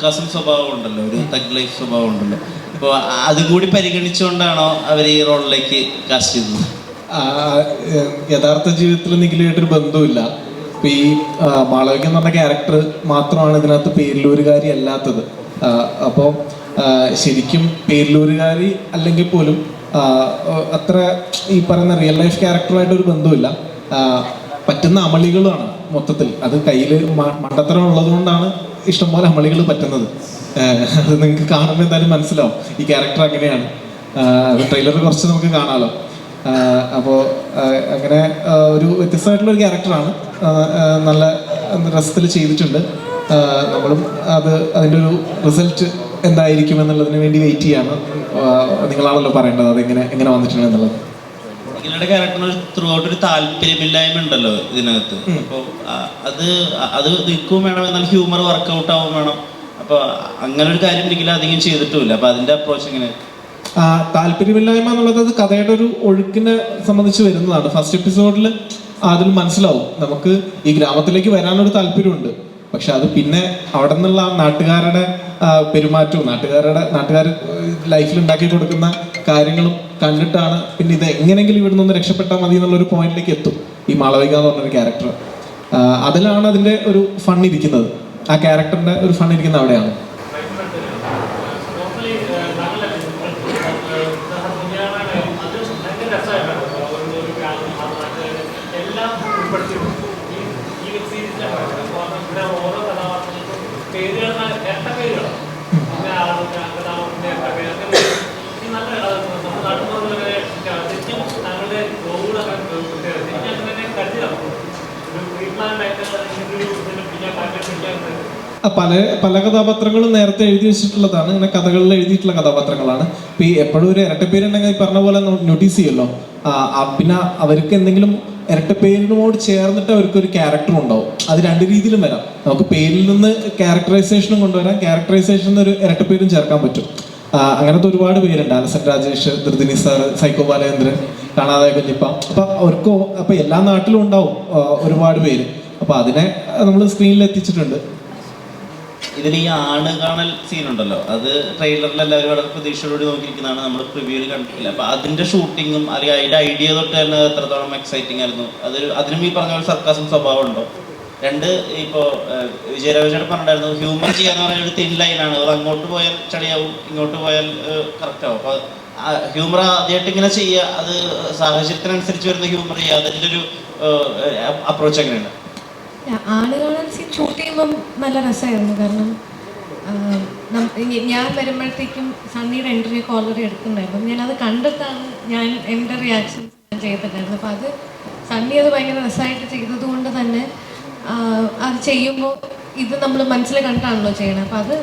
Cousin സ്വഭാവം ഉണ്ടല്ലോ, ഒരു തഗ് ലൈഫ് സ്വഭാവം ഉണ്ടല്ലോ. അപ്പോൾ അതും കൂടി പരിഗണിച്ചുകൊണ്ടാണോ അവർ ഈ റോളിലേക്ക് കാസ്റ്റ് ചെയ്തത്? യഥാർത്ഥ ജീവിതത്തിൽ നിഖിലുമായിട്ടൊരു ബന്ധമില്ല. ഇപ്പം ഈ മാളവിക എന്ന് പറഞ്ഞ ക്യാരക്ടർ മാത്രമാണ് ഇതിനകത്ത് പേരിലൂരുകാരി അല്ലാത്തത്. അപ്പോൾ ശരിക്കും പേരിലൂരുകാരി അല്ലെങ്കിൽ പോലും അത്ര ഈ പറയുന്ന റിയൽ ലൈഫ് ക്യാരക്ടറുമായിട്ടൊരു ബന്ധമില്ല. പറ്റുന്ന അമളികളാണ് മൊത്തത്തിൽ. അത് കയ്യിൽ മണ്ടത്തരം ഉള്ളത് കൊണ്ടാണ് ഇഷ്ടംപോലെ അമളികൾ പറ്റുന്നത്. അത് നിങ്ങൾക്ക് കാണുമ്പോൾ എന്തായാലും മനസ്സിലാവും ഈ ക്യാരക്ടർ അങ്ങനെയാണ്. ട്രെയിലർ കുറച്ച് നമുക്ക് കാണാമല്ലോ. അപ്പോൾ അങ്ങനെ ഒരു വ്യത്യസ്തമായിട്ടുള്ള ഒരു ക്യാരക്ടറാണ്. നല്ല രസത്തിൽ ചെയ്തിട്ടുണ്ട്. നമ്മളും അതിൻ്റെ ഒരു റിസൾട്ട് എന്തായിരിക്കും എന്നുള്ളതിന് വേണ്ടി വെയിറ്റ് ചെയ്യാണ്. നിങ്ങളാണല്ലോ പറയേണ്ടത് അത് എങ്ങനെ വന്നിട്ടുണ്ട് എന്നുള്ളത്. നിങ്ങളുടെ ക്യാരക്ടറിന് ത്രൂ ഔട്ട് ഒരു താല്പര്യമില്ലായ്മ ഉണ്ടല്ലോ ഇതിനകത്ത്. അപ്പോൾ അത് നിൽക്കും വേണം, എന്നാൽ ഹ്യൂമർ വർക്കൗട്ട് ആവും വേണം. അപ്പോൾ അങ്ങനെ ഒരു കാര്യം ഒരിക്കലും അധികം ചെയ്തിട്ടുമില്ല. അപ്പോൾ അതിൻ്റെ അപ്രോച്ച് എങ്ങനെ? താല്പര്യമില്ലായ്മ എന്നുള്ളത് അത് കഥയുടെ ഒരു ഒഴുക്കിനെ സംബന്ധിച്ച് വരുന്നതാണ്. ഫസ്റ്റ് എപ്പിസോഡിൽ അതിൽ മനസ്സിലാവും നമുക്ക് ഈ ഗ്രാമത്തിലേക്ക് വരാനൊരു താല്പര്യമുണ്ട്. പക്ഷെ അത് പിന്നെ അവിടെ നിന്നുള്ള നാട്ടുകാരുടെ പെരുമാറ്റവും നാട്ടുകാർ ലൈഫിൽ ഉണ്ടാക്കി കൊടുക്കുന്ന കാര്യങ്ങളും കണ്ടിട്ടാണ് പിന്നെ ഇത് എങ്ങനെയെങ്കിലും ഇവിടെ നിന്ന് രക്ഷപ്പെട്ടാൽ മതി എന്നുള്ളൊരു പോയിന്റിലേക്ക് എത്തും ഈ മാളവിക എന്ന് പറഞ്ഞൊരു ക്യാരക്ടർ. അതിലാണ് അതിൻ്റെ ഒരു ഫൺ ഇരിക്കുന്നത്. ആ ക്യാരക്ടറിൻ്റെ ഒരു ഫൺ ഇരിക്കുന്നത് അവിടെയാണ്. പല കഥാപാത്രങ്ങളും നേരത്തെ എഴുതി വെച്ചിട്ടുള്ളതാണ്. ഇങ്ങനെ കഥകളിൽ എഴുതിയിട്ടുള്ള കഥാപാത്രങ്ങളാണ്. ഇപ്പം ഈ എപ്പോഴും ഒരു ഇരട്ടപ്പേരുണ്ടെങ്കിൽ പറഞ്ഞ പോലെ നോട്ടീസ് ചെയ്യുമല്ലോ. പിന്നെ അവർക്ക് എന്തെങ്കിലും ഇരട്ടപ്പേരിനോട് ചേർന്നിട്ട് അവർക്കൊരു ക്യാരക്ടർ ഉണ്ടാവും. അത് രണ്ട് രീതിയിലും വരാം. നമുക്ക് പേരിൽ നിന്ന് ക്യാരക്ടറൈസേഷനും കൊണ്ടുവരാം, ക്യാരക്ടറൈസേഷനിൽ നിന്ന് ഒരു ഇരട്ടപ്പേരും ചേർക്കാൻ പറ്റും. അങ്ങനത്തെ ഒരുപാട് പേരുണ്ട്. അലസൻ രാജേഷ്, ധൃതിനി സാറ്, സൈക്കോ ബാലേന്ദ്രൻ, കാണാതായ കുഞ്ഞിപ്പ. അപ്പം എല്ലാ നാട്ടിലും ഉണ്ടാവും ഒരുപാട് പേര്. അപ്പം അതിനെ നമ്മൾ സ്ക്രീനിൽ എത്തിച്ചിട്ടുണ്ട്. ഇതിൽ ഈ ആണ് കാണൽ സീനുണ്ടല്ലോ, അത് ട്രെയിലറിൽ എല്ലാവരും വളരെ പ്രതീക്ഷയോടുകൂടി നോക്കിയിരിക്കുന്നതാണ്. നമ്മൾ പ്രിവ്യൂവിൽ കണ്ടിട്ടില്ല. അപ്പോൾ അതിൻ്റെ ഷൂട്ടിങ്ങും അല്ലെങ്കിൽ അതിൻ്റെ ഐഡിയ തൊട്ട് തന്നെ എത്രത്തോളം എക്സൈറ്റിംഗ് ആയിരുന്നു? അതിനും ഈ പറഞ്ഞ പോലെ സർക്കാസം സ്വഭാവം ഉണ്ടോ? രണ്ട്, ഇപ്പോൾ വിജയരാഘവൻ പറഞ്ഞിട്ടുണ്ടായിരുന്നു ഹ്യൂമർ ചെയ്യാന്ന് പറഞ്ഞ ഒരു തിൻ ലൈനാണ്. അത് അങ്ങോട്ട് പോയാൽ ചളിയാവും, ഇങ്ങോട്ട് പോയാൽ കറക്റ്റ് ആവും. അപ്പോൾ ഹ്യൂമർ ആദ്യമായിട്ട് ഇങ്ങനെ ചെയ്യുക, അത് സാഹചര്യത്തിനനുസരിച്ച് വരുന്ന ഹ്യൂമർ ചെയ്യുക, അതിൻ്റെ ഒരു അപ്രോച്ച് എങ്ങനെയാണ്? ആളുകളെ ഷൂട്ട് ചെയ്യുമ്പം നല്ല രസമായിരുന്നു. കാരണം ഞാൻ വരുമ്പോഴത്തേക്കും സണ്ണിയുടെ എൻട്രി ഓൾറെഡി എടുക്കുന്നുണ്ടായിരുന്നു. ഞാനത് കണ്ടിട്ടാണ് എൻ്റെ റിയാക്ഷൻ ചെയ്തിട്ടുണ്ടായിരുന്നു. അപ്പോൾ അത് സണ്ണി അത് ഭയങ്കര രസമായിട്ട് ചെയ്തത് കൊണ്ട് തന്നെ അത് ചെയ്യുമ്പോൾ ഇത് നമ്മൾ മനസ്സിൽ കണ്ടാണല്ലോ ചെയ്യണത്. അപ്പോൾ അത്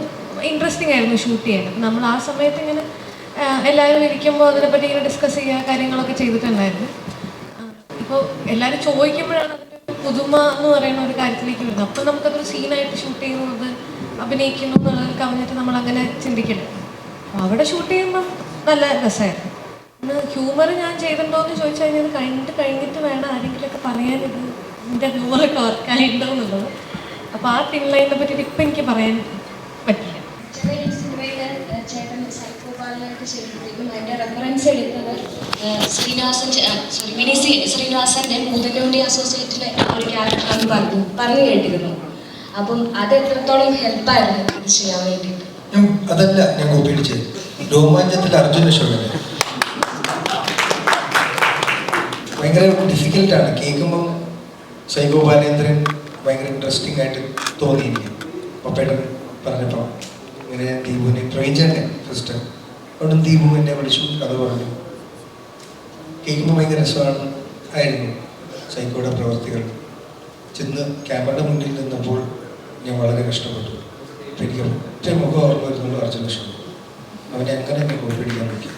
ഇൻട്രസ്റ്റിംഗ് ആയിരുന്നു ഷൂട്ട് ചെയ്യാൻ. അപ്പം നമ്മൾ ആ സമയത്ത് ഇങ്ങനെ എല്ലാവരും ഇരിക്കുമ്പോൾ അതിനെപ്പറ്റി ഇങ്ങനെ ഡിസ്കസ് ചെയ്യുക കാര്യങ്ങളൊക്കെ ചെയ്തിട്ടുണ്ടായിരുന്നു. ഇപ്പോൾ എല്ലാവരും ചോദിക്കുമ്പോഴാണ് അതിൻ്റെ പുതുമ എന്ന് പറയുന്ന ഒരു കാര്യത്തിലേക്ക് വരുന്നത്. അപ്പം നമുക്കതൊരു സീനായിട്ട് ഷൂട്ട് ചെയ്യുന്നത്, അഭിനയിക്കുന്നു എന്നുള്ളത് കവിഞ്ഞിട്ട് നമ്മളങ്ങനെ ചിന്തിക്കില്ല. അപ്പോൾ അവിടെ ഷൂട്ട് ചെയ്യുമ്പം നല്ല രസമായിരുന്നു. ഇന്ന് ഹ്യൂമർ ഞാൻ ചെയ്തിട്ടുണ്ടോ എന്ന് ചോദിച്ചു കഴിഞ്ഞാൽ ഇത് കഴിഞ്ഞിട്ട് വേണം ആരെങ്കിലുമൊക്കെ പറയാൻ ഇതിൻ്റെ ഹ്യൂമറൊക്കെ വർക്കായിട്ടുണ്ടോ എന്നുള്ളത്. അപ്പോൾ ആ തിൻ ലൈനിനെ പറ്റിയിട്ട് ഇപ്പം എനിക്ക് പറയാൻ പറ്റില്ല. ചേട്ടൻ സൈക്കോ ബാലനായിട്ട് ചെയ്തപ്പോഴേക്കും അതിൻ്റെ റെഫറൻസ് എടുത്തത് ശ്രീനിവാസൻ്റെ മുതലുണ്ടി അസോസിയേറ്റിലെ ആ ഒരു ക്യാരക്ടറാണെന്ന് പറഞ്ഞു കേട്ടിരുന്നു. അപ്പം അത് എത്രത്തോളം ഹെൽപ്പായിരുന്നു ഇത് ചെയ്യാൻ വേണ്ടിയിട്ട്? അതല്ല ഞാൻ കോപ്പി അടിച്ചത്. രോമാഞ്ചത്തിൽ അർജുന ഷോയുടെ ഭയങ്കര ഡിഫിക്കൽട്ടാണ് കേൾക്കുമ്പം. സൈക്കോ ബാലേന്ദ്രൻ ഭയങ്കര ഇൻട്രസ്റ്റിംഗ് ആയിട്ട് തോന്നിയിരിക്കും. പപ്പേട്ടൻ പറഞ്ഞപ്പോൾ ഇങ്ങനെ ദീപുവിനെ ട്രെയിൻ ഫസ്റ്റ് അതുകൊണ്ട് ദീപു എന്നെ വിളിച്ചു, കഥ പറഞ്ഞു. കേൾക്കുമ്പോൾ ഭയങ്കര രസമായിരുന്നു. സൈക്കോയുടെ പ്രവർത്തികൾ ചെന്ന് ക്യാമറയുടെ മുന്നിൽ നിന്നപ്പോൾ ഞാൻ വളരെ കഷ്ടപ്പെട്ടു. എനിക്ക് ഒറ്റ മുഖം ഓർമ്മ വരുന്നുള്ളൂ, അർജുന ഷോ. അവനെ അങ്ങനെ കോപ്പി അടിക്കാൻ പറ്റും.